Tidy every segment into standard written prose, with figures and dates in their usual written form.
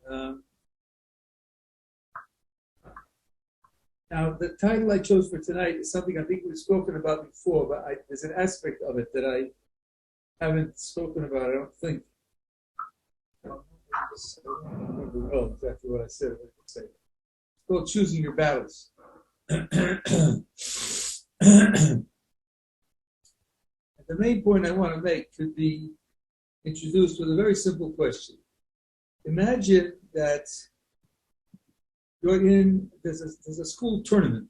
Now, the title I chose for tonight is something I think we've spoken about before, but there's an aspect of it that I haven't spoken about, I don't think. I don't remember well exactly what I said. It's called Choosing Your Battles. The main point I want to make could be introduced with a very simple question. Imagine that there's a school tournament,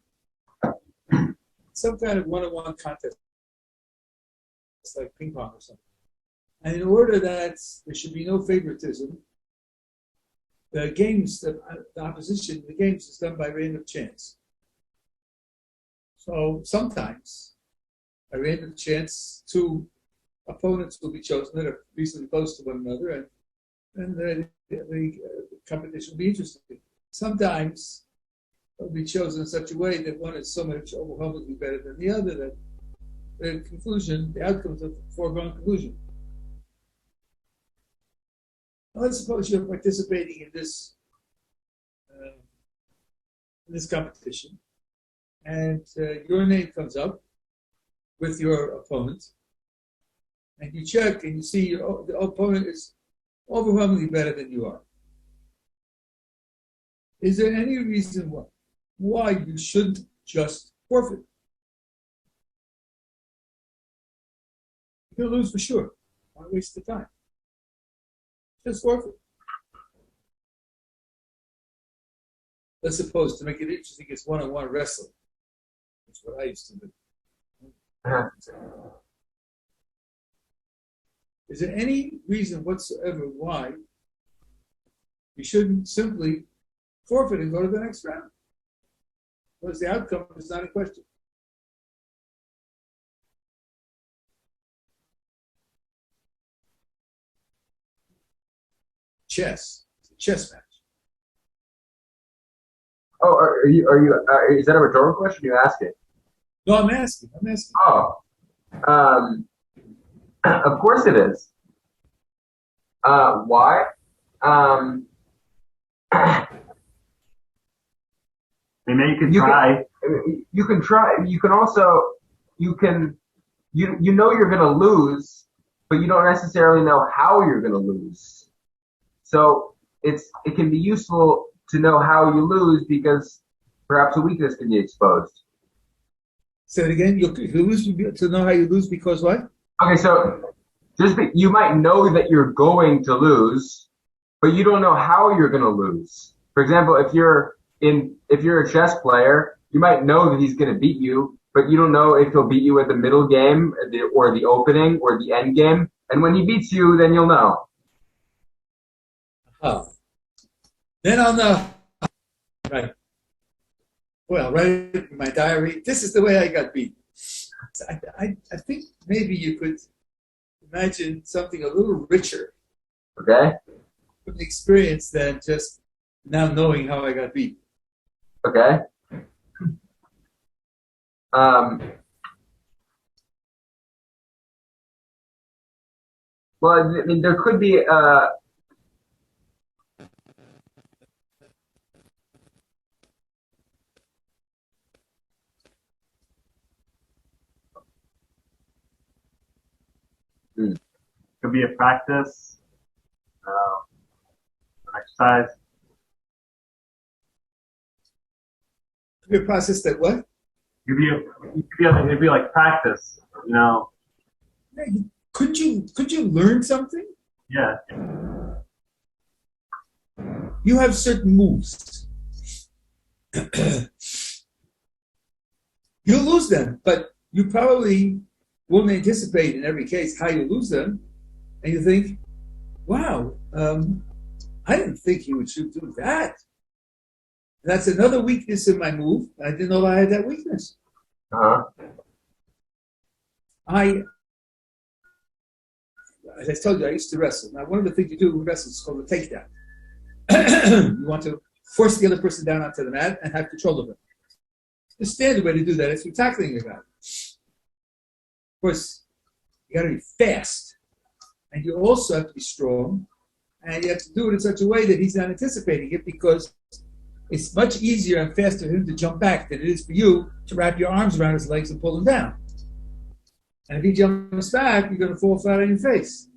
some kind of one-on-one contest, like ping pong or something. And in order that there should be no favoritism, the opposition, the games is done by random chance. So sometimes, by random chance, two opponents will be chosen that are reasonably close to one another, and the competition will be interesting. Sometimes they'll be chosen in such a way that one is so much overwhelmingly better than the other that the outcomes of the foregone conclusion. Now, let's suppose you're participating in this competition, and your name comes up with your opponent, and you check and you see the opponent is overwhelmingly better than you are. Is there any reason why you shouldn't just forfeit? You'll lose for sure. Why waste the time? Just forfeit. Let's suppose, to make it interesting, it's one-on-one wrestling. That's what I used to do. Is there any reason whatsoever why you shouldn't simply forfeit and go to the next round? Because the outcome is not in question. Chess. It's a chess match. Oh, is that a rhetorical question? You asking? No, I'm asking. Oh, of course it is. Why? Maybe you can try. You can try. You can also, you know you're going to lose, but you don't necessarily know how you're going to lose. So it can be useful to know how you lose because perhaps a weakness can be exposed. Say it again. You lose to know how you lose because what? Okay, so you might know that you're going to lose, but you don't know how you're going to lose. For example, if you're a chess player, you might know that he's going to beat you, but you don't know if he'll beat you at the middle game or the opening or the end game. And when he beats you, then you'll know. Oh. Then I'll know. Right. Well, write it in my diary. This is the way I got beat. I think maybe you could imagine something a little richer. Okay. From the experience than just now knowing how I got beat. Okay. Well, I mean, there could be Could be a practice, exercise. Could be a process that what? It'd be like practice, you know. Could you learn something? Yeah. You have certain moves. You'll lose them, but you probably won't anticipate in every case how you lose them. And you think, wow, I didn't think he would do that. And that's another weakness in my move. I didn't know I had that weakness. As I told you, I used to wrestle. Now, one of the things you do in wrestling is called a takedown. You want to force the other person down onto the mat and have control of it. The standard way to do that is through tackling the guy. Of course, you got to be fast. And you also have to be strong. And you have to do it in such a way that he's not anticipating it, because it's much easier and faster for him to jump back than it is for you to wrap your arms around his legs and pull him down. And if he jumps back, you're going to fall flat on your face.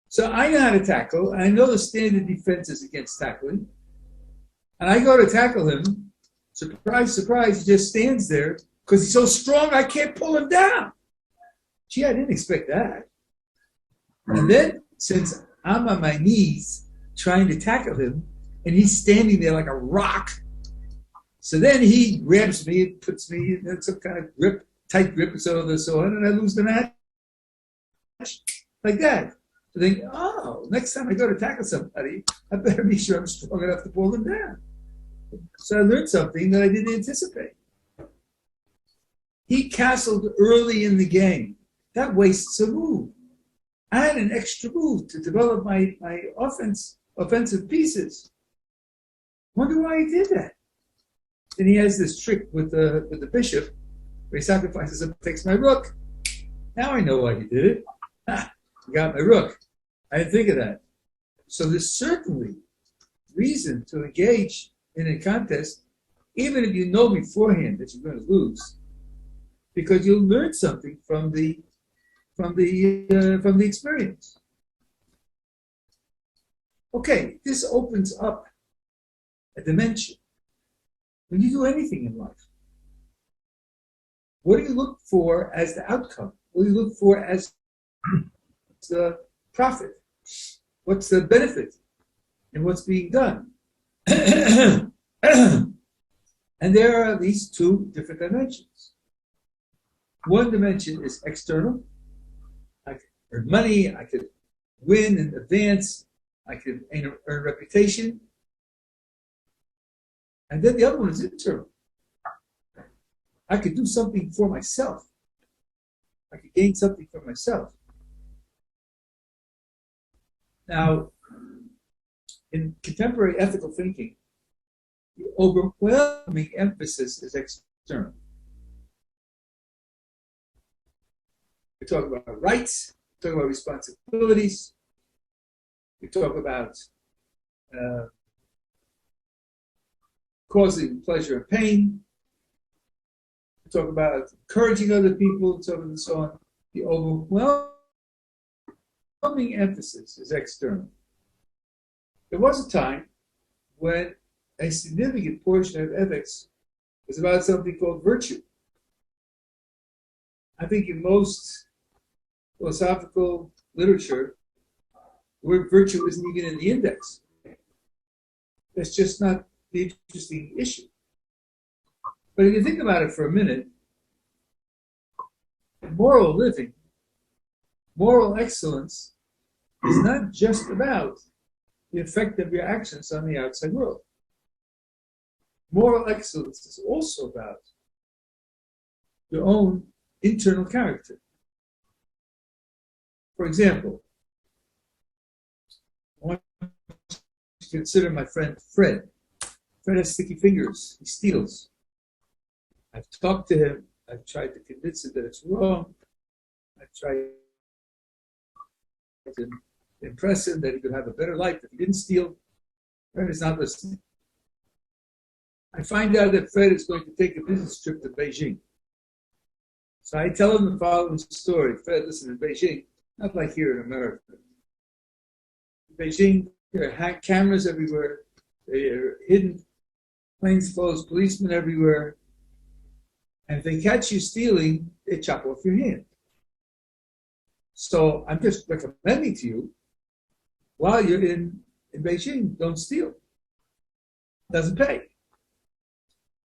So I know how to tackle. I know the standard defenses against tackling. And I go to tackle him. Surprise, surprise, he just stands there because he's so strong I can't pull him down. Gee, I didn't expect that. And then, since I'm on my knees trying to tackle him, and he's standing there like a rock, so then he grabs me and puts me in some kind of grip, tight grip, and so on, and I lose the match like that. So think, oh, next time I go to tackle somebody, I better be sure I'm strong enough to pull them down. So I learned something that I didn't anticipate. He castled early in the game. That wastes a move. I had an extra move to develop my offensive pieces. Wonder why he did that. Then he has this trick with the bishop, where he sacrifices and takes my rook. Now I know why he did it. He got my rook. I didn't think of that. So there's certainly reason to engage in a contest, even if you know beforehand that you're going to lose, because you'll learn something from the experience. Okay, this opens up a dimension. When you do anything in life, what do you look for as the outcome? What do you look for as the profit? What's the benefit in what's being done? And there are at least two different dimensions. One dimension is external. I could earn money, I could win and advance, I could earn reputation. And then the other one is internal. I could do something for myself. I could gain something for myself. Now, in contemporary ethical thinking, the overwhelming emphasis is external. We talk about rights, we talk about responsibilities, we talk about causing pleasure and pain, we talk about encouraging other people, and so on and so on. The overwhelming emphasis is external. There was a time when a significant portion of ethics was about something called virtue. I think in most philosophical literature, the word virtue isn't even in the index. That's just not the interesting issue. But if you think about it for a minute, moral living, moral excellence is not just about the effect of your actions on the outside world. Moral excellence is also about your own internal character. For example, I want you to consider my friend Fred. Fred has sticky fingers. He steals. I've talked to him. I've tried to convince him that it's wrong. I've tried to impress him that he could have a better life if he didn't steal. Fred is not listening. I find out that Fred is going to take a business trip to Beijing. So I tell him the following story. Fred, listen, in Beijing, not like here in America. In Beijing, there are cameras everywhere. They are hidden, plainclothes policemen everywhere. And if they catch you stealing, they chop off your hand. So I'm just recommending to you, while you're in Beijing, don't steal. Doesn't pay.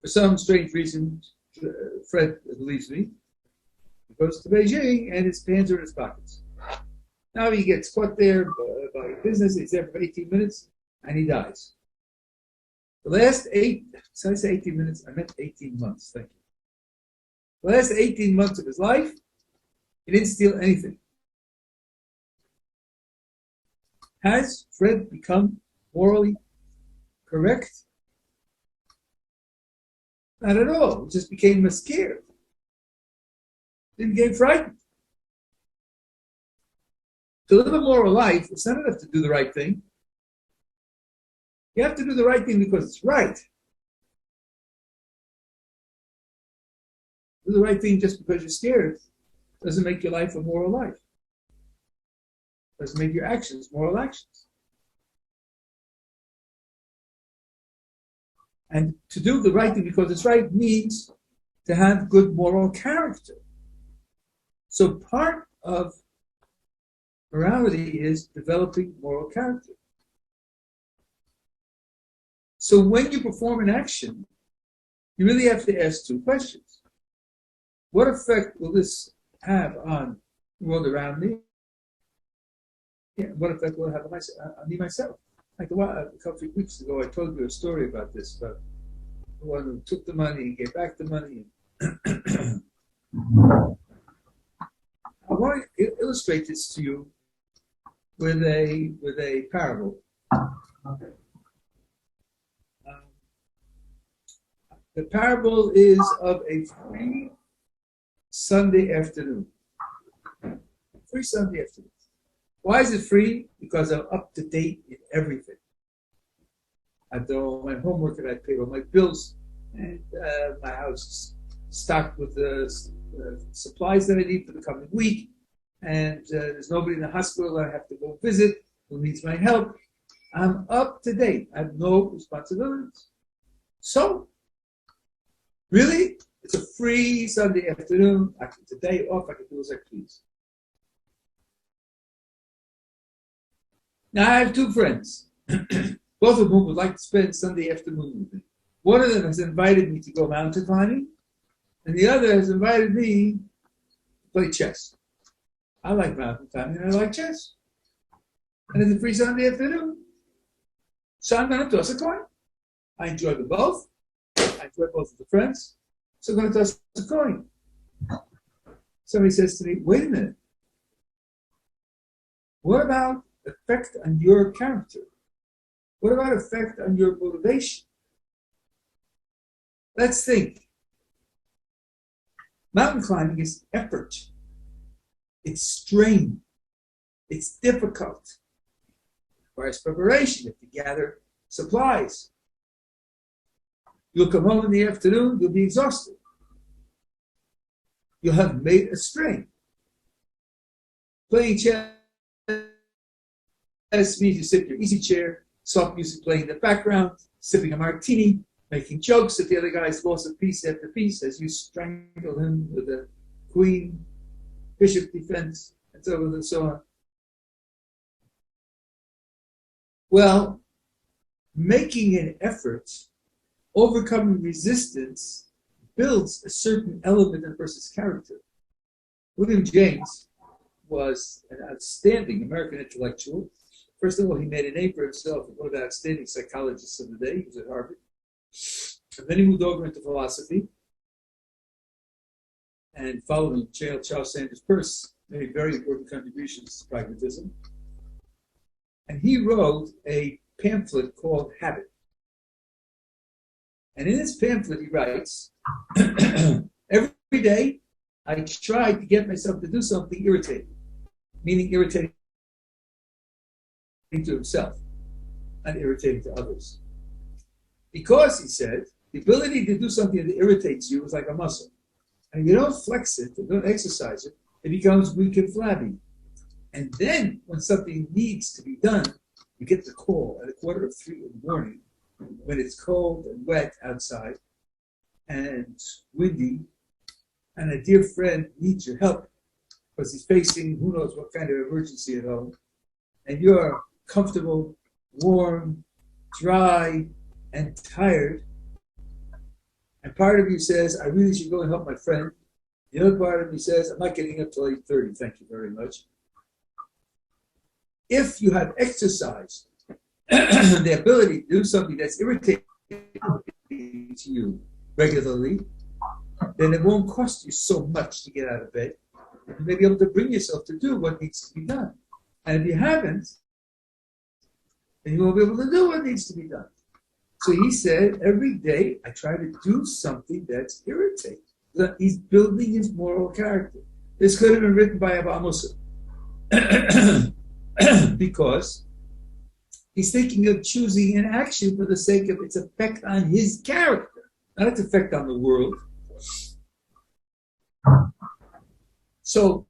For some strange reason, Fred believes me. He goes to Beijing and his hands are in his pockets. Now he gets caught there by business. He's there for 18 minutes and he dies. The last 18 minutes, I meant 18 months, thank you. The last 18 months of his life, he didn't steal anything. Has Fred become morally correct? Not at all. He just became scared. Didn't get frightened. To live a moral life, it's not enough to do the right thing. You have to do the right thing because it's right. Do the right thing just because you're scared doesn't make your life a moral life. Doesn't make your actions moral actions. And to do the right thing because it's right means to have good moral character. So part of morality is developing moral character. So when you perform an action, you really have to ask two questions. What effect will this have on the world around me? Yeah, what effect will it have on me myself? Like a couple of weeks ago, I told you a story about this, about the one who took the money and gave back the money. I want to illustrate this to you with a parable. The parable is of a free Sunday afternoon. Free Sunday afternoon. Why is it free? Because I'm up to date in everything. I've done all my homework and I paid all my bills, and my house is stocked with the supplies that I need for the coming week. And there's nobody in the hospital that I have to go visit who needs my help. I'm up to date. I have no responsibilities. So, really, it's a free Sunday afternoon. It's a day off. I can do as I please. Now, I have two friends, both of whom would like to spend Sunday afternoon with me. One of them has invited me to go mountain climbing, and the other has invited me to play chess. I like mountain climbing, and I like chess. And it's a free Sunday afternoon. So I'm going to toss a coin. I enjoy them both. I enjoy both of the friends. So I'm going to toss a coin. Somebody says to me, wait a minute. What about effect on your character? What about effect on your motivation? Let's think. Mountain climbing is effort. It's strain. It's difficult. It requires preparation. You have to gather supplies. You'll come home in the afternoon, you'll be exhausted. You'll have made a strain. Playing chess means you sit in your easy chair, soft music playing in the background, sipping a martini, making jokes that the other guy's lost a piece after piece as you strangle him with a queen, bishop defense, and so on and so on. Well, making an effort, overcoming resistance, builds a certain element in a person's character. William James was an outstanding American intellectual. First of all, he made a name for himself as one of the outstanding psychologists of the day. He was at Harvard. And then he moved over into philosophy. And following Charles Sanders Peirce, made very important contributions to pragmatism. And he wrote a pamphlet called Habit. And in this pamphlet, he writes, every day I try to get myself to do something irritating, meaning irritating to himself, not irritating to others. Because, he said, the ability to do something that irritates you is like a muscle. And if you don't flex it, and don't exercise it, it becomes weak and flabby. And then, when something needs to be done, you get the call at 2:45 in the morning, when it's cold and wet outside, and windy, and a dear friend needs your help, because he's facing who knows what kind of emergency at home, and you're comfortable, warm, dry, and tired, and part of you says, I really should go and help my friend. The other part of me says, I'm not getting up till 8:30, thank you very much. If you have exercised the ability to do something that's irritating to you regularly, then it won't cost you so much to get out of bed. You may be able to bring yourself to do what needs to be done. And if you haven't, then you won't be able to do what needs to be done. So he said, every day I try to do something that's irritating. He's building his moral character. This could have been written by Abba Musa. because he's thinking of choosing an action for the sake of its effect on his character, not its effect on the world. So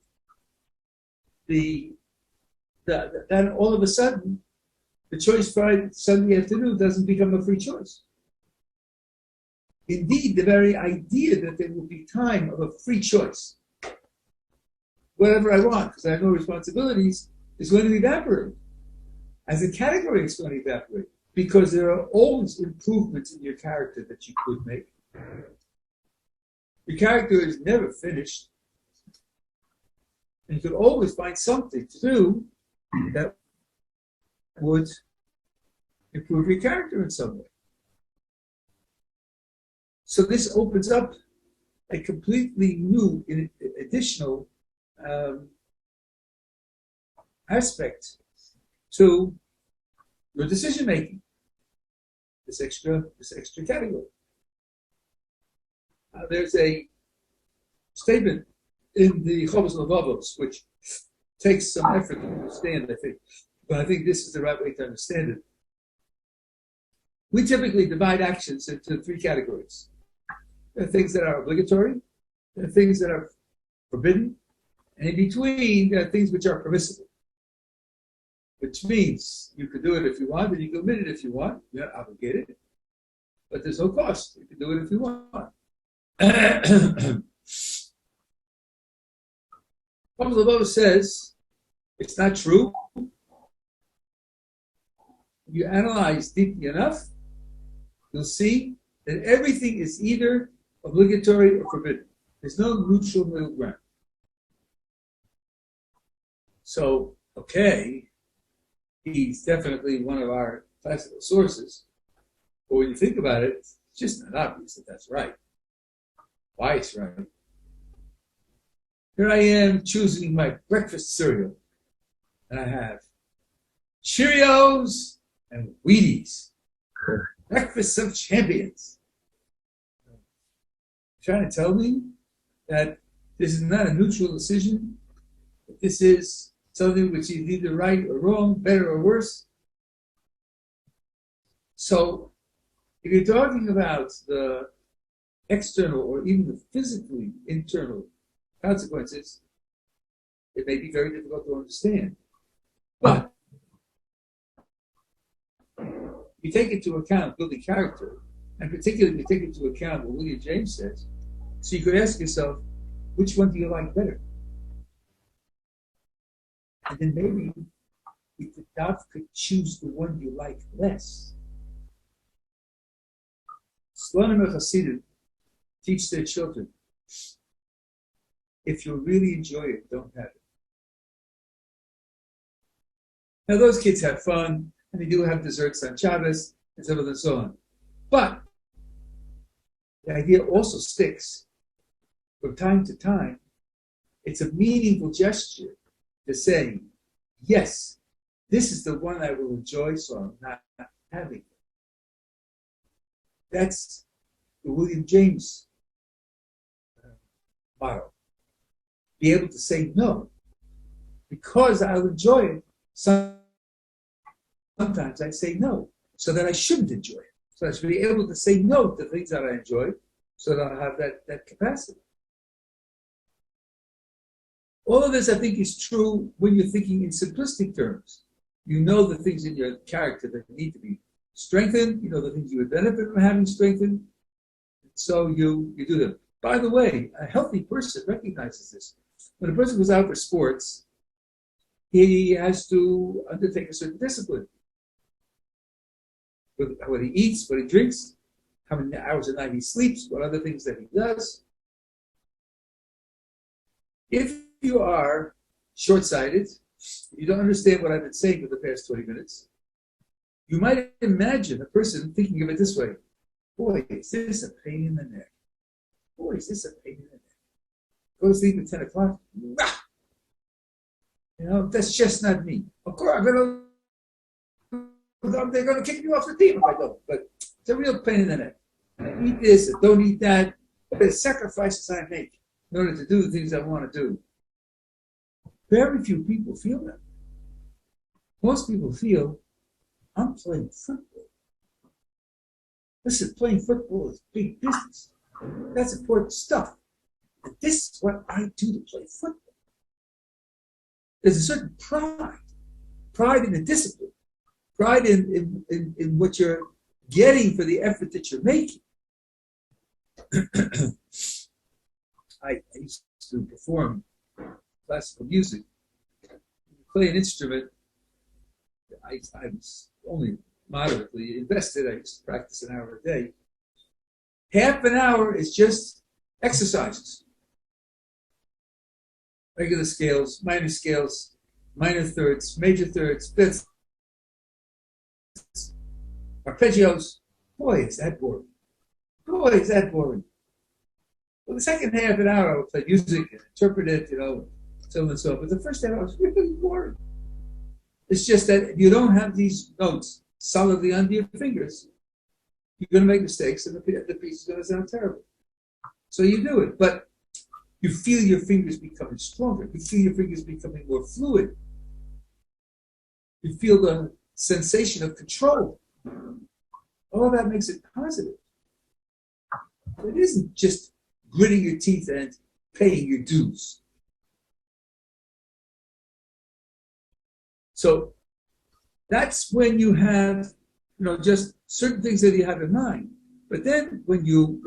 then all of a sudden, the choice Friday, Sunday afternoon doesn't become a free choice. Indeed, the very idea that there will be time of a free choice, whatever I want, because I have no responsibilities, is going to evaporate. As a category, it's going to evaporate because there are always improvements in your character that you could make. Your character is never finished. And you could always find something to do that would improve your character in some way. So this opens up a completely new, additional aspect to your decision making. This extra category. There's a statement in the Chovos Levavos which takes some effort to understand, I think, but I think this is the right way to understand it. We typically divide actions into three categories. There are things that are obligatory, there are things that are forbidden, and in between, there are things which are permissible. Which means you could do it if you want, and you can omit it if you want. You're not obligated, but there's no cost. You can do it if you want. Rabbi says it's not true. If you analyze deeply enough, you'll see that everything is either obligatory or forbidden. There's no neutral middle ground. So, okay, he's definitely one of our classical sources, but when you think about it, it's just not obvious that that's right. Why it's right. Here I am choosing my breakfast cereal, and I have Cheerios and Wheaties. Breakfast of champions. Trying to tell me that this is not a neutral decision, that this is something which is either right or wrong, better or worse. So, if you're talking about the external or even the physically internal consequences, it may be very difficult to understand. But you take into account building character, and particularly you take into account what William James says, so you could ask yourself, which one do you like better? And then maybe you could choose the one you like less. Slonim and Hasidim teach their children, if you really enjoy it, don't have it. Now those kids have fun, and they do have desserts on Shabbos, and so on and so on. But the idea also sticks. From time to time, it's a meaningful gesture to say, yes, this is the one I will enjoy, so I'm not having it. That's the William James motto. Be able to say no, because I'll enjoy it. Sometimes I say no, so that I shouldn't enjoy it. So I should be able to say no to things that I enjoy, so that I'll have that capacity. All of this, I think, is true when you're thinking in simplistic terms. You know the things in your character that need to be strengthened. You know the things you would benefit from having strengthened. So you do them. By the way, a healthy person recognizes this. When a person goes out for sports, he has to undertake a certain discipline. What he eats, what he drinks, how many hours a night he sleeps, what other things that he does. If you are short-sighted, you don't understand what I've been saying for the past 20 minutes, you might imagine a person thinking of it this way. Boy, is this a pain in the neck. Boy, is this a pain in the neck. Go to sleep at 10 o'clock. You know, that's just not me. Of course, they're going to kick me off the team if I don't. But it's a real pain in the neck. I eat this, I don't eat that. The sacrifices I make in order to do the things I want to do. Very few people feel that. most people feel, I'm playing football. Listen, playing football is big business. That's important stuff. And this is what I do to play football. There's a certain pride in the discipline, pride in what you're getting for the effort that you're making. I used to perform classical music, play an instrument. I was only moderately invested. I used to practice an hour a day. Half an hour is just exercises. Regular scales, minor thirds, major thirds, fifths, arpeggios. Boy, is that boring. Boy, is that boring. Well, the second half an hour, I would play music and interpret it, so on and so on. But the first half hour was really boring. It's just that if you don't have these notes solidly under your fingers, you're going to make mistakes and the piece is going to sound terrible. So you do it, but you feel your fingers becoming stronger. You feel your fingers becoming more fluid. You feel the sensation of control. All of that makes it positive. It isn't just gritting your teeth and paying your dues. So that's when you have, just certain things that you have in mind. But then when you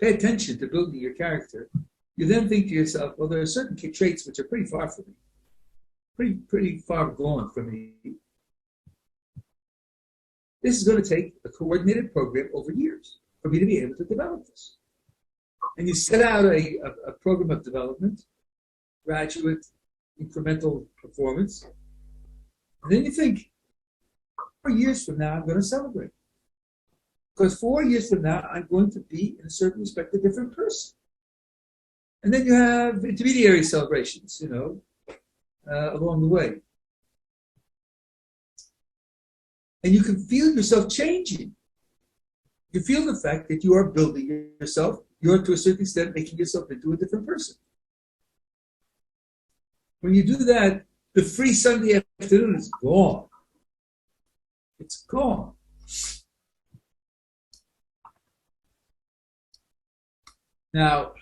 pay attention to building your character, you then think to yourself, well, there are certain traits which are pretty far from me, pretty far gone from me. This is going to take a coordinated program over years for me to be able to develop this. And you set out a program of development, graduate, incremental performance, and then you think, 4 years from now, I'm going to celebrate. Because 4 years from now, I'm going to be, in a certain respect, a different person. And then you have intermediary celebrations, along the way. And you can feel yourself changing. You feel the fact that you are building yourself. You're, to a certain extent, making yourself into a different person. When you do that, the free Sunday afternoon is gone. It's gone. Now,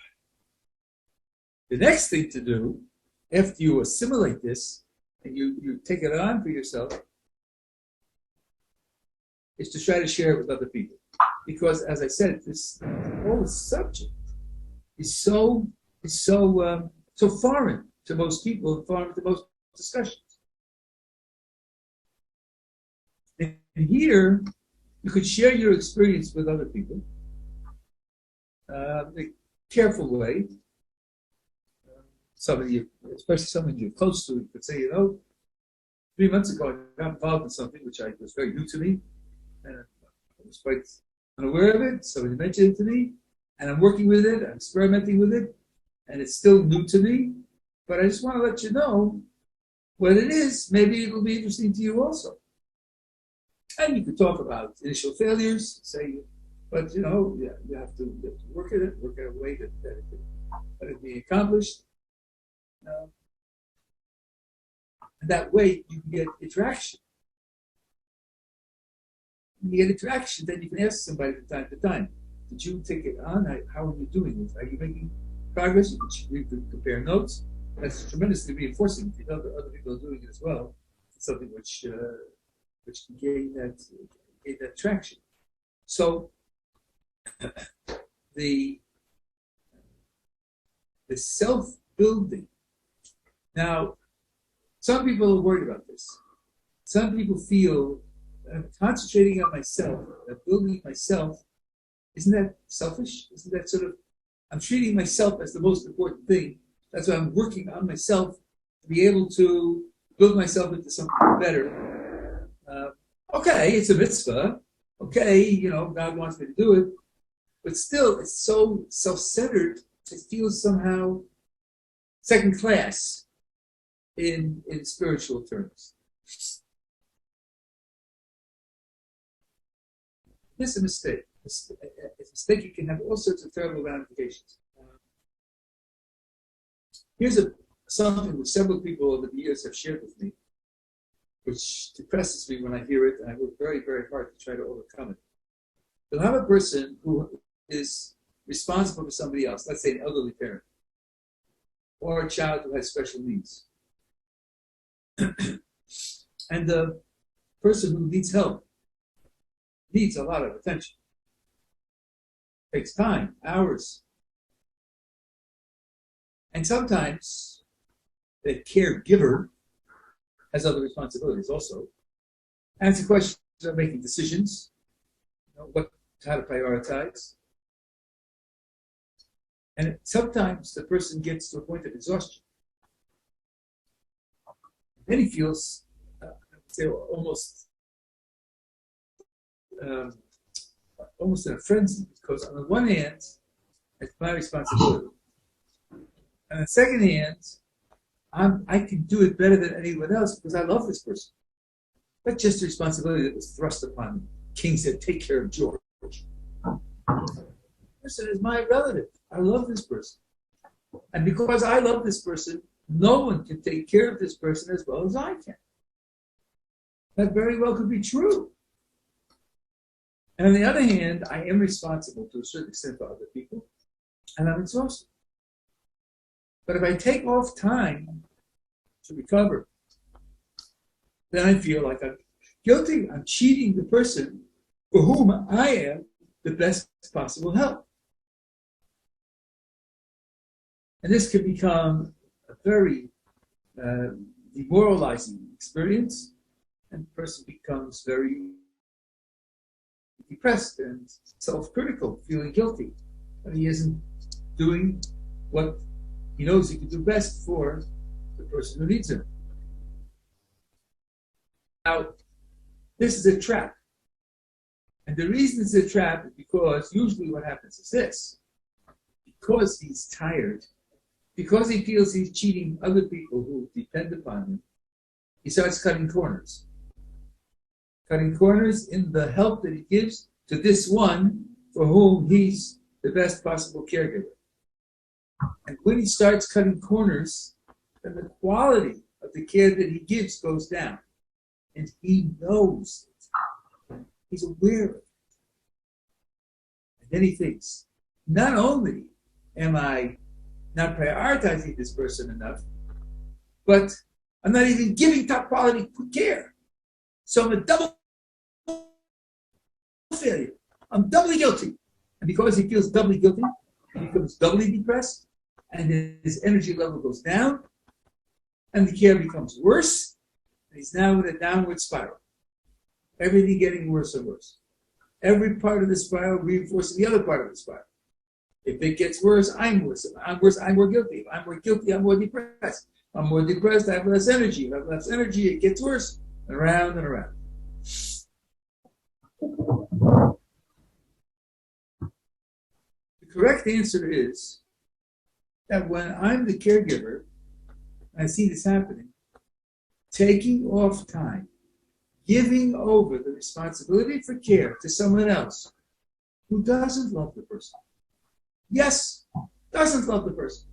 the next thing to do, after you assimilate this, and you take it on for yourself, is to try to share it with other people. Because, as I said, this whole subject is so foreign to most people, and foreign to most discussions. And here, you could share your experience with other people in a careful way. Somebody, especially someone you're close to, could say, 3 months ago I got involved in something which was very new to me, and I was quite unaware of it. Somebody mentioned it to me, and I'm working with it, I'm experimenting with it, and it's still new to me. But I just want to let you know what it is. Maybe it'll be interesting to you also. And you could talk about initial failures, say, but you have to work at it, work at a way that it be accomplished. And that way you can get interaction. When you get interaction, then you can ask somebody from time to time, did you take it on? How are you doing this? Are you making progress? You can compare notes. That's tremendously reinforcing. If you know that other people are doing it as well, it's something which can gain that traction. So the self-building. Now, some people are worried about this. Some people feel that I'm concentrating on myself, that building myself, isn't that selfish? Isn't that I'm treating myself as the most important thing. That's why I'm working on myself to be able to build myself into something better. Okay, it's a mitzvah. Okay, God wants me to do it. But still, it's so self-centered, it feels somehow second class in spiritual terms. This is a mistake. It's a mistake. You can have all sorts of terrible ramifications. Here's something that several people over the years have shared with me. which depresses me when I hear it, and I work very, very hard to try to overcome it. You'll have a person who is responsible for somebody else, let's say an elderly parent, or a child who has special needs. And the person who needs help needs a lot of attention. Takes time, hours. And sometimes the caregiver has other responsibilities also. And it's a question of making decisions, how to prioritize. And sometimes the person gets to a point of exhaustion. Then he feels, I would say, almost in a frenzy, because on the one hand, it's my responsibility. And on the second hand, I can do it better than anyone else because I love this person. That's just a responsibility that was thrust upon me. King said, take care of George. This person is my relative. I love this person. And because I love this person, no one can take care of this person as well as I can. That very well could be true. And on the other hand, I am responsible to a certain extent for other people, and I'm exhausted. But if I take off time to recover, then I feel like I'm guilty. I'm cheating the person for whom I am the best possible help. And this can become a very demoralizing experience, and the person becomes very depressed and self-critical, feeling guilty. And he isn't doing what he knows he can do best for the person who needs him. Now, this is a trap. And the reason it's a trap is because usually what happens is this. Because he's tired, because he feels he's cheating other people who depend upon him, he starts cutting corners. Cutting corners in the help that he gives to this one for whom he's the best possible caregiver. And when he starts cutting corners, then the quality of the care that he gives goes down. And he knows it. He's aware of it. And then he thinks, not only am I not prioritizing this person enough, but I'm not even giving top quality care. So I'm a double failure. I'm doubly guilty. And because he feels doubly guilty, he becomes doubly depressed, and his energy level goes down, and the care becomes worse, and he's now in a downward spiral. Everything getting worse and worse. Every part of the spiral reinforcing the other part of the spiral. If it gets worse, I'm worse. If I'm worse, I'm more guilty. If I'm more guilty, I'm more depressed. If I'm more depressed, I have less energy. If I have less energy, it gets worse, and around and around. The correct answer is that when I'm the caregiver, I see this happening, taking off time, giving over the responsibility for care to someone else who doesn't love the person. Yes, doesn't love the person.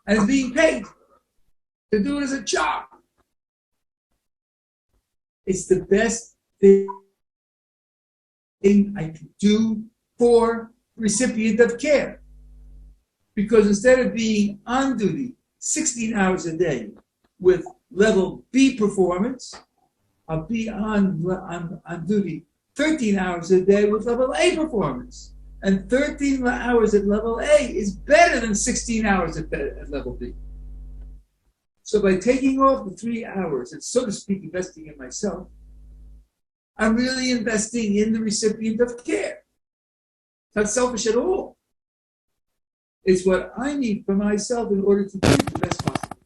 And is being paid to do it as a job. It's the best thing I can do for the recipient of care. Because instead of being on duty 16 hours a day with level B performance, I'll be on duty 13 hours a day with level A performance. And 13 hours at level A is better than 16 hours at level B. So by taking off the 3 hours and, so to speak, investing in myself, I'm really investing in the recipient of care. It's not selfish at all. It's what I need for myself in order to give the best possible.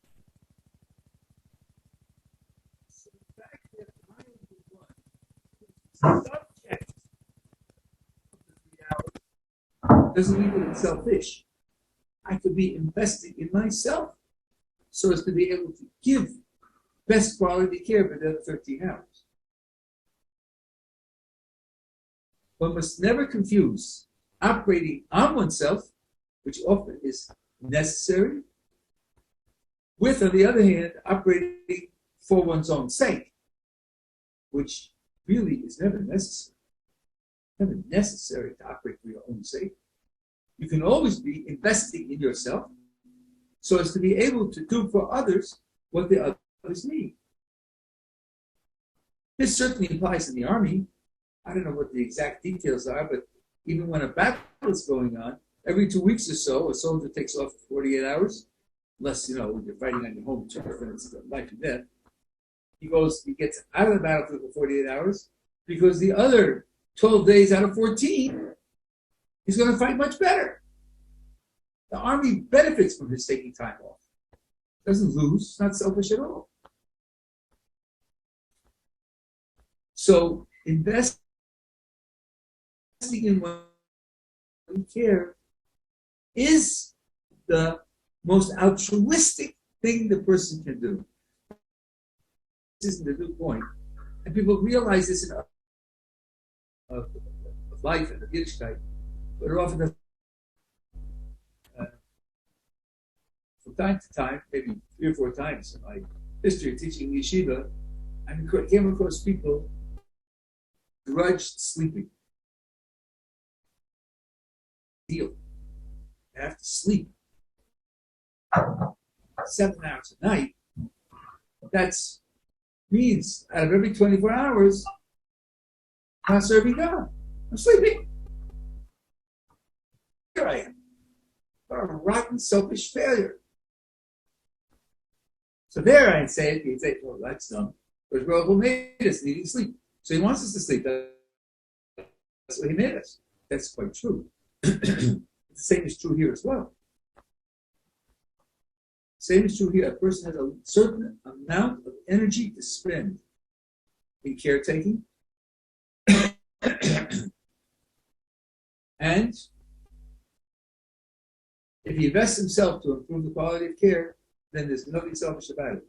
So the fact that I am the one who's subject of the 3 hours doesn't mean that it's selfish. I could be investing in myself so as to be able to give best quality care for the other 13 hours. One must never confuse operating on oneself, which often is necessary, with, on the other hand, operating for one's own sake, which really is never necessary. Never necessary to operate for your own sake. You can always be investing in yourself so as to be able to do for others what the others need. This certainly applies in the army. I don't know what the exact details are, but even when a battle is going on, every 2 weeks or so, a soldier takes off for 48 hours, unless, you're fighting on your home turf and it's life and death. He gets out of the battlefield for 48 hours because the other 12 days out of 14, he's going to fight much better. The army benefits from his taking time off. Doesn't lose, it's not selfish at all. So investing in what we care is the most altruistic thing the person can do. This isn't a new point. And people realize this in of life and of Yiddishkeit, but it often doesn't. From time to time, maybe 3 or 4 times in my history of teaching yeshiva, I came across people grudged sleeping. Deal. They have to sleep 7 hours a night. That means out of every 24 hours, I'm not serving God. I'm sleeping. Here I am. What a rotten, selfish failure. So there I'd say, well, that's dumb. But Rabbi made us needing sleep. So he wants us to sleep. That's what he made us. That's quite true. The same is true here as well. Same is true here. A person has a certain amount of energy to spend in caretaking. And if he invests himself to improve the quality of care, then there's nothing selfish about it.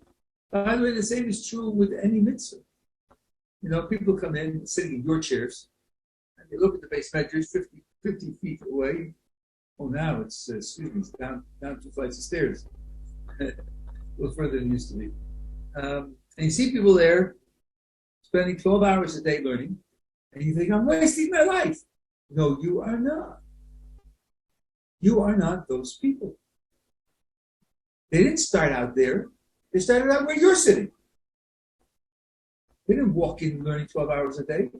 By the way, the same is true with any mitzvah. People come in sitting in your chairs, and they look at the base measures 50 feet away. Oh, now it's down 2 flights of stairs. A little further than it used to be. And you see people there spending 12 hours a day learning, and you think, I'm wasting my life. No, you are not. You are not those people. They didn't start out there. They started out where you're sitting. They didn't walk in learning 12 hours a day.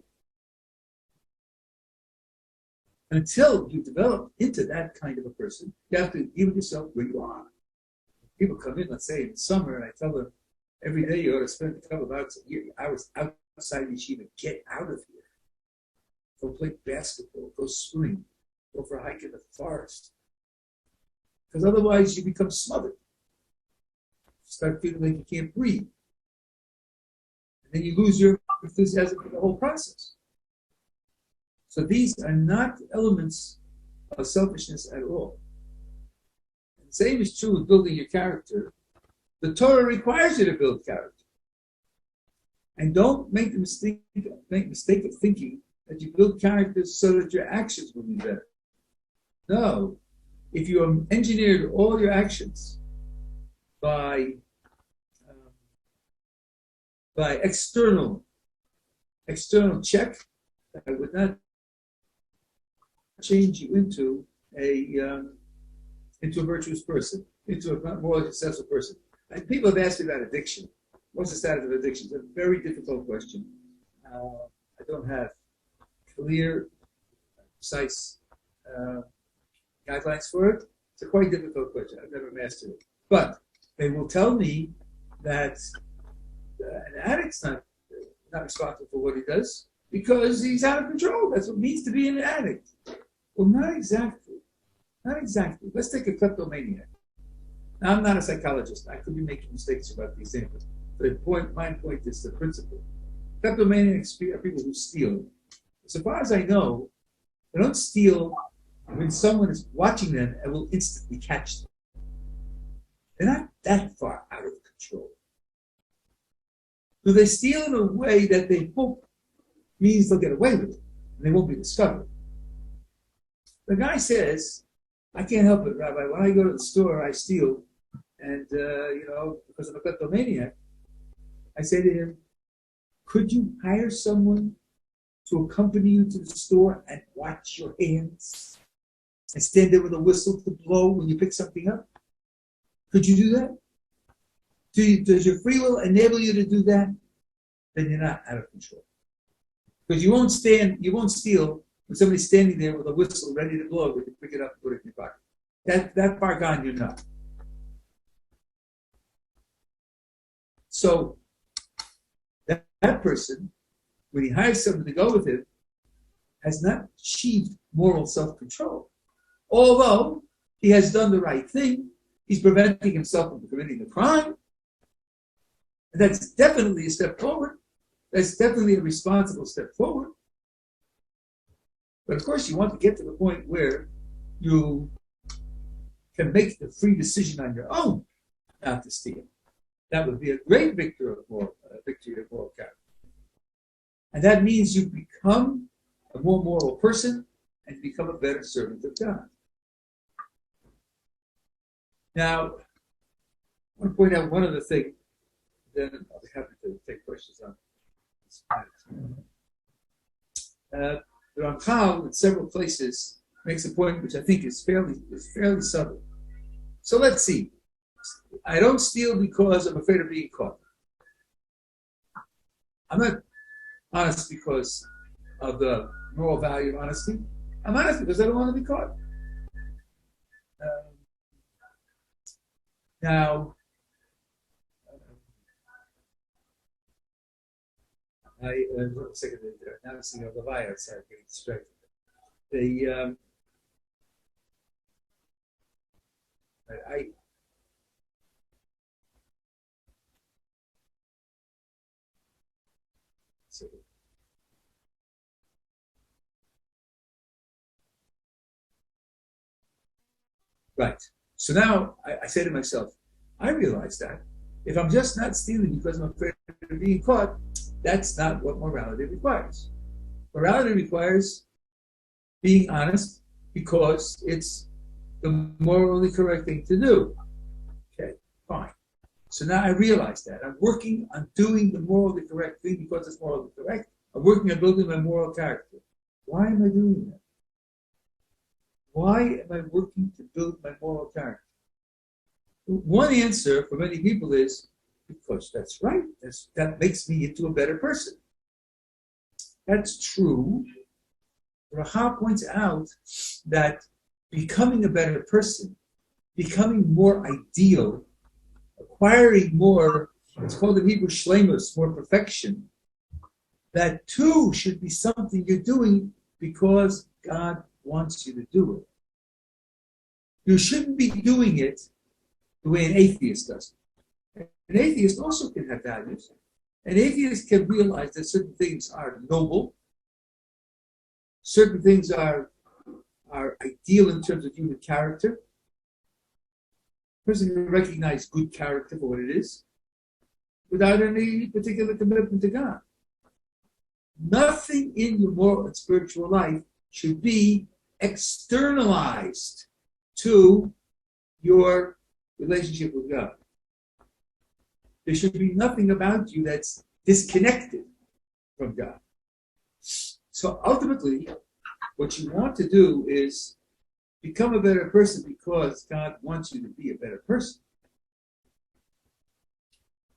Until you develop into that kind of a person, you have to give yourself where you are. People come in, let's say in summer, and I tell them, every day you ought to spend a couple of hours outside the yeshiva. Get out of here. Go play basketball. Go swimming. Go for a hike in the forest. Because otherwise you become smothered. You start feeling like you can't breathe. And then you lose your enthusiasm for the whole process. So these are not elements of selfishness at all. And the same is true with building your character. The Torah requires you to build character. And don't make the mistake of thinking that you build character so that your actions will be better. No. If you have engineered all your actions by external check, that would not change you into a virtuous person, into a more successful person. And people have asked me about addiction. What's the status of addiction? It's a very difficult question. I don't have clear, precise guidelines for it. It's a quite difficult question. I've never mastered it. But they will tell me that an addict's not responsible for what he does because he's out of control. That's what it means to be an addict. Well, not exactly. Not exactly. Let's take a kleptomaniac. Now, I'm not a psychologist. I could be making mistakes about the example. But my point is the principle. Kleptomaniacs are people who steal. So far as I know, they don't steal when someone is watching them and will instantly catch them. They're not that far out of control. So they steal in a way that they hope means they'll get away with it and they won't be discovered. The guy says, I can't help it, Rabbi. When I go to the store, I steal. And, because I'm a kleptomaniac. I say to him, could you hire someone to accompany you to the store and watch your hands and stand there with a whistle to blow when you pick something up? Could you do that? Does your free will enable you to do that? Then you're not out of control. Because you won't steal when somebody's standing there with a whistle ready to blow, but you pick it up and put it in your pocket. That far gone, you're not. So that person, when he hires someone to go with him, has not achieved moral self-control. Although he has done the right thing, he's preventing himself from committing a crime. And that's definitely a step forward. That's definitely a responsible step forward. But of course, you want to get to the point where you can make the free decision on your own not to steal. That would be a great victory of moral character. And that means you become a more moral person and you become a better servant of God. Now, I want to point out one other thing, then I'll be happy to take questions on this. The Ramchal, in several places, makes a point which I think is fairly subtle. So let's see. I don't steal because I'm afraid of being caught. I'm not honest because of the moral value of honesty. I'm honest because I don't want to be caught. Now, one second, now I'm seeing the Rabbi outside getting distracted. Right. So now I say to myself, I realize that if I'm just not stealing because I'm afraid of being caught, that's not what morality requires. Morality requires being honest because it's the morally correct thing to do. Okay, fine. So now I realize that. I'm working on doing the morally correct thing because it's morally correct. I'm working on building my moral character. Why am I doing that? Why am I working to build my moral character? One answer for many people is because that's right. That makes me into a better person. That's true. Rahab points out that becoming a better person, becoming more ideal, acquiring more, it's called in Hebrew shleimus, more perfection, that too should be something you're doing because God wants you to do it. You shouldn't be doing it the way an atheist does it. An atheist also can have values. An atheist can realize that certain things are noble, certain things are ideal in terms of human character. A person can recognize good character for what it is without any particular commitment to God. Nothing in your moral and spiritual life should be externalized to your relationship with God. There should be nothing about you that's disconnected from God. So ultimately, what you want to do is become a better person because God wants you to be a better person.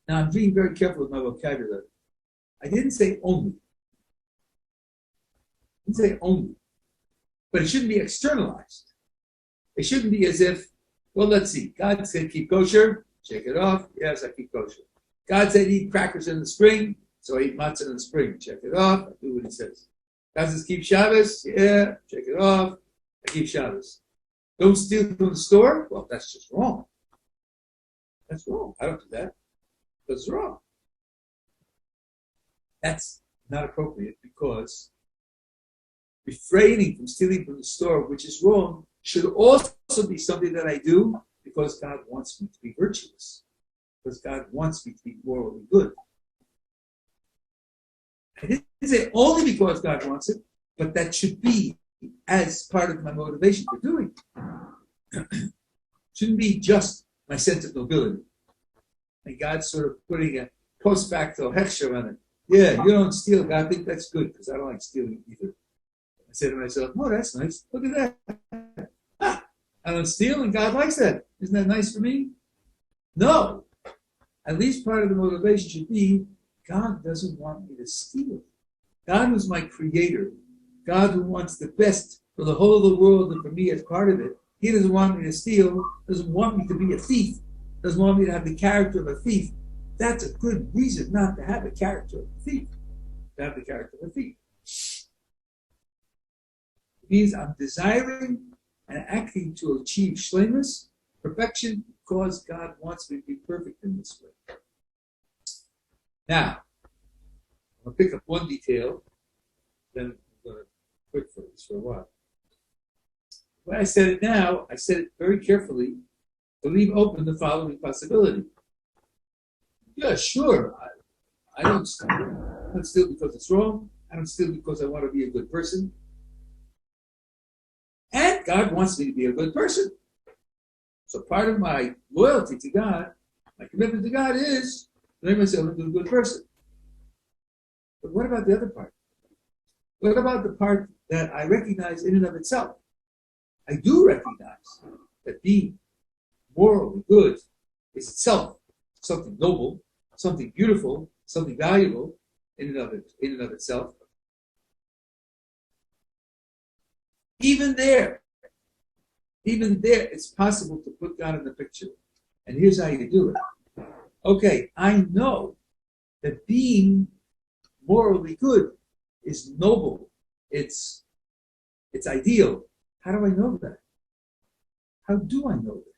Now, I'm being very careful with my vocabulary. I didn't say only. I didn't say only. But it shouldn't be externalized. It shouldn't be as if, well, let's see. God said keep kosher. Check it off. Yes, I keep kosher. God said eat crackers in the spring, so I eat matzah in the spring. Check it off. I do what he says. God says keep Shabbos. Yeah, check it off. I keep Shabbos. Don't steal from the store. Well, that's just wrong. That's wrong. I don't do that. That's wrong. That's not appropriate because refraining from stealing from the store, which is wrong, should also be something that I do because God wants me to be virtuous, because God wants me to be morally good. I didn't say only because God wants it, but that should be as part of my motivation for doing it. Shouldn't be just my sense of nobility. And God's sort of putting a post facto hechsher on it. Yeah, you don't steal. God, I think that's good because I don't like stealing either. I said to myself, oh, that's nice. Look at that. Ah, I don't steal and God likes that. Isn't that nice for me? No. At least part of the motivation should be God doesn't want me to steal. God who's my creator, God who wants the best for the whole of the world and for me as part of it, he doesn't want me to steal, doesn't want me to be a thief, doesn't want me to have the character of a thief. That's a good reason not to have the character of a thief. To have the character of a thief. It means I'm desiring and acting to achieve shleimus, perfection, because God wants me to be perfect in this way. Now, I'll pick up one detail, then I'm going to quit for this for a while. When I said it now, I said it very carefully to leave open the following possibility. Yeah, sure, I don't steal. I don't steal because it's wrong. I don't steal because I want to be a good person. And God wants me to be a good person. So part of my loyalty to God, my commitment to God is to make myself into a good person. But what about the other part? What about the part that I recognize in and of itself? I do recognize that being morally good is itself something noble, something beautiful, something valuable in and of itself. Even there, it's possible to put God in the picture. And here's how you do it. Okay, I know that being morally good is noble. It's ideal. How do I know that? How do I know that?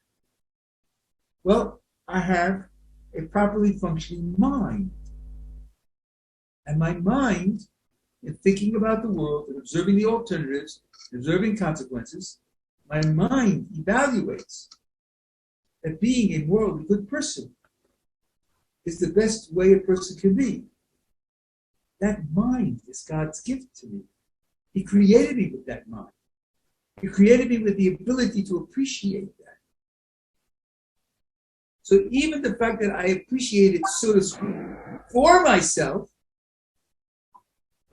Well, I have a properly functioning mind. And my mind, in thinking about the world and observing the alternatives, observing consequences, my mind evaluates that being a morally good person is the best way a person can be. That mind is God's gift to me. He created me with that mind. He created me with the ability to appreciate that. So even the fact that I appreciate it, so to speak, for myself,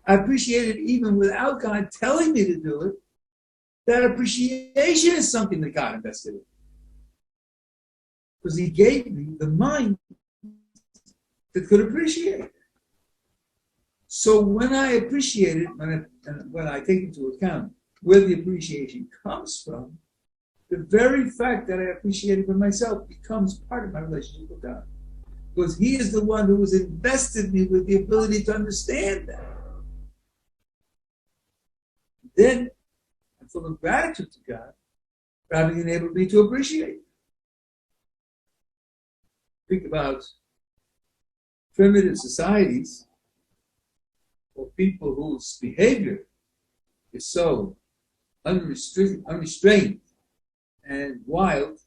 I appreciate it even without God telling me to do it. That appreciation is something that God invested in. Because he gave me the mind that could appreciate it. So when I appreciate it, when I take into account where the appreciation comes from, the very fact that I appreciate it for myself becomes part of my relationship with God. Because he is the one who has invested me with the ability to understand that. Then I'm full of gratitude to God for having enabled me to appreciate it. Think about primitive societies or people whose behavior is so unrestrained and wild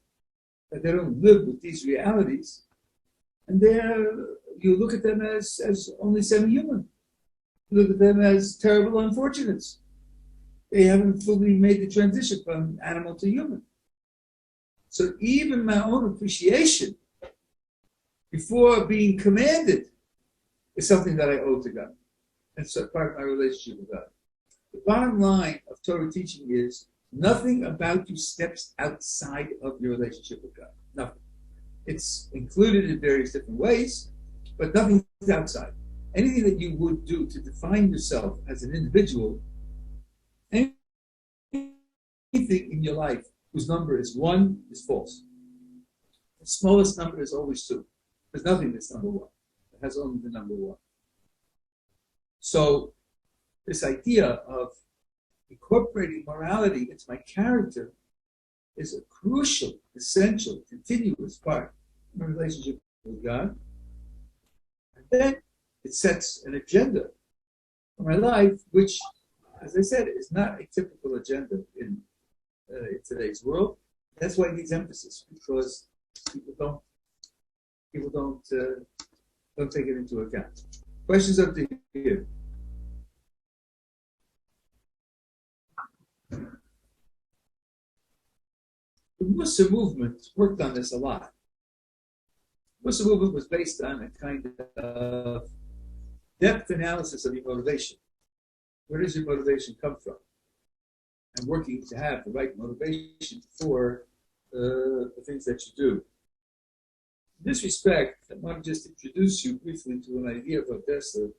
that they don't live with these realities, and you look at them as only semi-human. You look at them as terrible unfortunates. They haven't fully made the transition from animal to human. So even my own appreciation before being commanded is something that I owe to God. It's part of my relationship with God. The bottom line of Torah teaching is nothing about you steps outside of your relationship with God. Nothing. It's included in various different ways, but nothing is outside. Anything that you would do to define yourself as an individual, anything in your life whose number is 1 is false. The smallest number is always 2. There's nothing that's number 1. It has only the number 1. So this idea of incorporating morality into my character is a crucial, essential, continuous part of my relationship with God. And then it sets an agenda for my life, which, as I said, is not a typical agenda in today's world. That's why it needs emphasis, because people don't take it into account. Questions up to here. The Mussar movement worked on this a lot. Muslim movement was based on a kind of depth analysis of your motivation. Where does your motivation come from? And working to have the right motivation for the things that you do. In this respect, I want to just introduce you briefly to an idea of Dessler.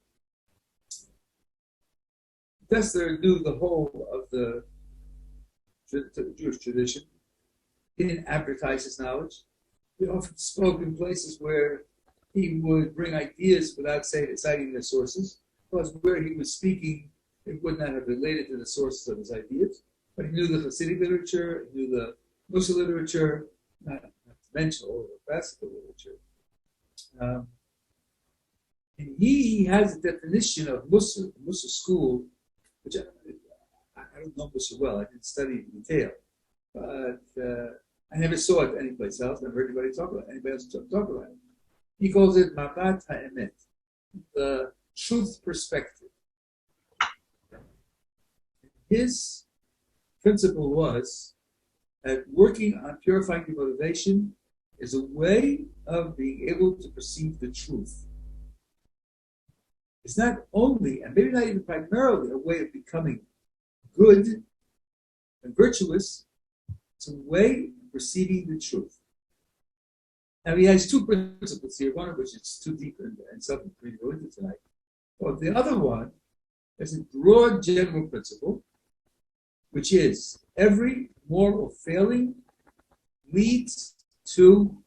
Dessler knew the whole of the Jewish tradition. He didn't advertise his knowledge. He often spoke in places where he would bring ideas without citing their sources, because where he was speaking, it would not have related to the sources of his ideas. But he knew the Hasidic literature, he knew the Muslim literature, not to mention all the classical literature. And he has a definition of Mussar school, which I don't know Mussar well, I didn't study it in detail, but I never saw it anyplace else, never heard anybody else talk about it. He calls it Mabat HaEmet, the truth perspective. His principle was that working on purifying your motivation is a way of being able to perceive the truth. It's not only, and maybe not even primarily, a way of becoming good and virtuous. It's a way of perceiving the truth. Now, he has two principles here, one of which is too deep and something for me to go into tonight. But the other one is a broad general principle, which is every moral failing leads to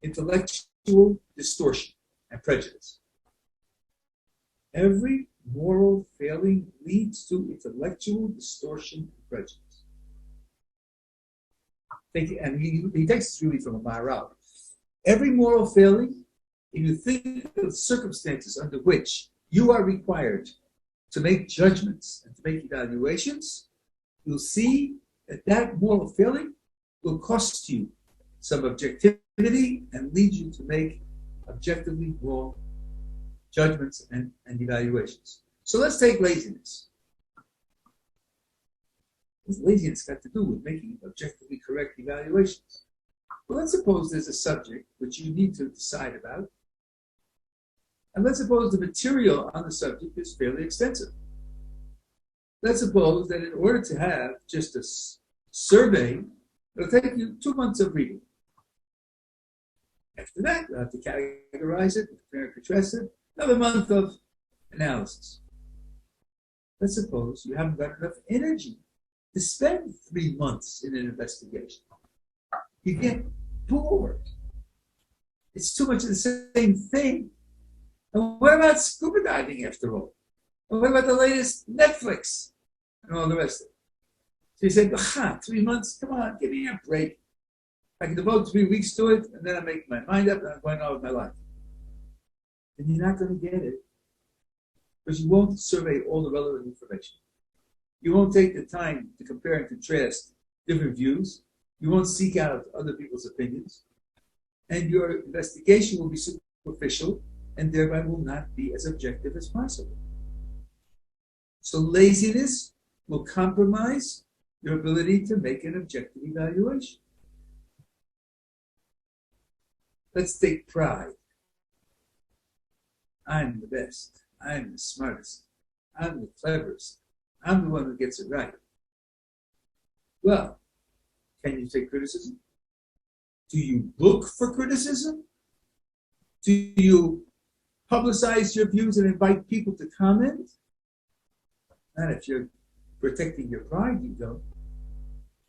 intellectual distortion and prejudice. Every moral failing leads to intellectual distortion and prejudice. And he takes this really from a Maharal. Every moral failing, if you think of circumstances under which you are required to make judgments and to make evaluations, you'll see that that moral failing will cost you some objectivity and lead you to make objectively wrong judgments and evaluations. So let's take laziness. What's laziness got to do with making objectively correct evaluations? Well, let's suppose there's a subject which you need to decide about. And let's suppose the material on the subject is fairly extensive. Let's suppose that in order to have just a survey, it'll take you 2 months of reading. After that, you'll have to categorize it, compare and contrast it, another month of analysis. Let's suppose you haven't got enough energy to spend 3 months in an investigation. You get bored. It's too much of the same thing. And what about scuba diving after all? And what about the latest Netflix and all the rest of it? So you say, 3 months, come on, give me a break. I can devote 3 weeks to it, and then I make my mind up and I'm going on with my life. And you're not going to get it because you won't survey all the relevant information. You won't take the time to compare and contrast different views. You won't seek out other people's opinions. And your investigation will be superficial and thereby will not be as objective as possible. So laziness will compromise your ability to make an objective evaluation. Let's take pride. I'm the best. I'm the smartest. I'm the cleverest. I'm the one who gets it right. Well, can you take criticism? Do you look for criticism? Do you publicize your views and invite people to comment? Not if you're protecting your pride, you don't.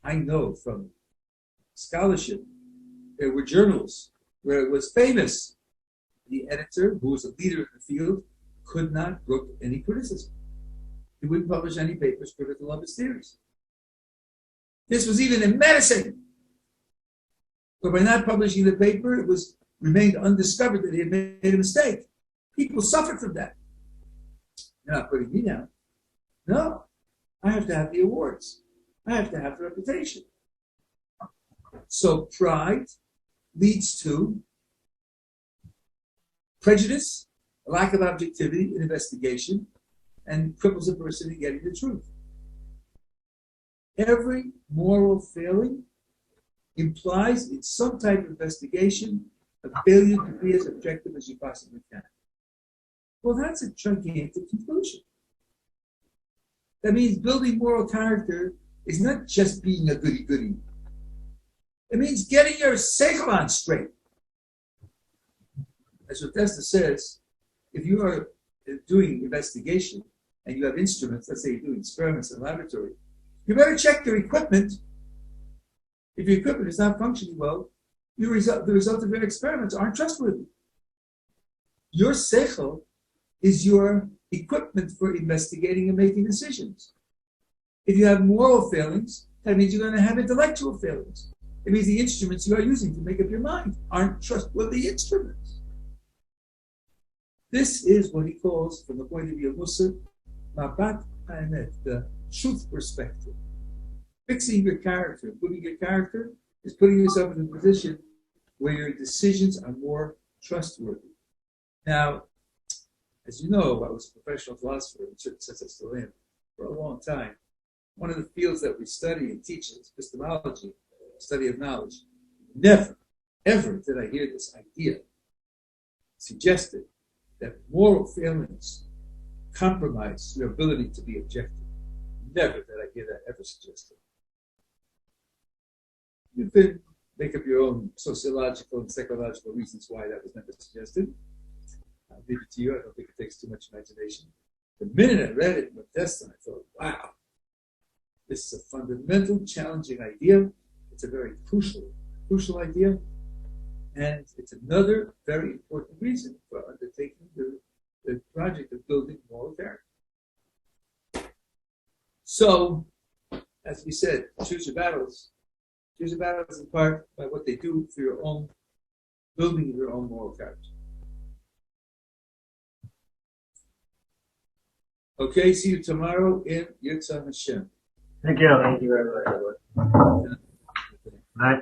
I know from scholarship, there were journals where it was famous. The editor, who was a leader in the field, could not brook any criticism. He wouldn't publish any papers critical of his theories. This was even in medicine. But by not publishing the paper, it remained undiscovered that he had made a mistake. People suffered from that. You're not putting me down. No, I have to have the awards. I have to have the reputation. So pride leads to prejudice, a lack of objectivity in investigation, and cripples a person in getting the truth. Every moral failing implies in some type of investigation a failure to be as objective as you possibly can. Well, that's a gigantic conclusion. That means building moral character is not just being a goody-goody. It means getting your seichel on straight. As Bethesda says, if you are doing investigation and you have instruments, let's say you're doing experiments in a laboratory, you better check your equipment. If your equipment is not functioning well, the result of your experiments aren't trustworthy. Your seichel is your equipment for investigating and making decisions. If you have moral failings, that means you're going to have intellectual failings. It means the instruments you are using to make up your mind aren't trustworthy instruments. This is what he calls, from the point of view of Musa, mabat ha'emet, the truth perspective. Fixing your character, improving your character, is putting yourself in a position where your decisions are more trustworthy. Now, as you know, I was a professional philosopher in certain sense I still am for a long time. One of the fields that we study and teach is epistemology, study of knowledge. Never, ever did I hear this idea suggested that moral failings compromise your ability to be objective. Never did I hear that ever suggested. You can make up your own sociological and psychological reasons why that was never suggested. I'll leave it to you. I don't think it takes too much imagination. The minute I read it in Bethesda, I thought, wow, this is a fundamental, challenging idea. It's a very crucial idea. And it's another very important reason for undertaking the project of building moral character. So, as we said, choose your battles. Choose your battles in part by what they do for your own building of your own moral character. Okay, see you tomorrow in Yitzhak Hashem. Thank you. Thank you very much. Night.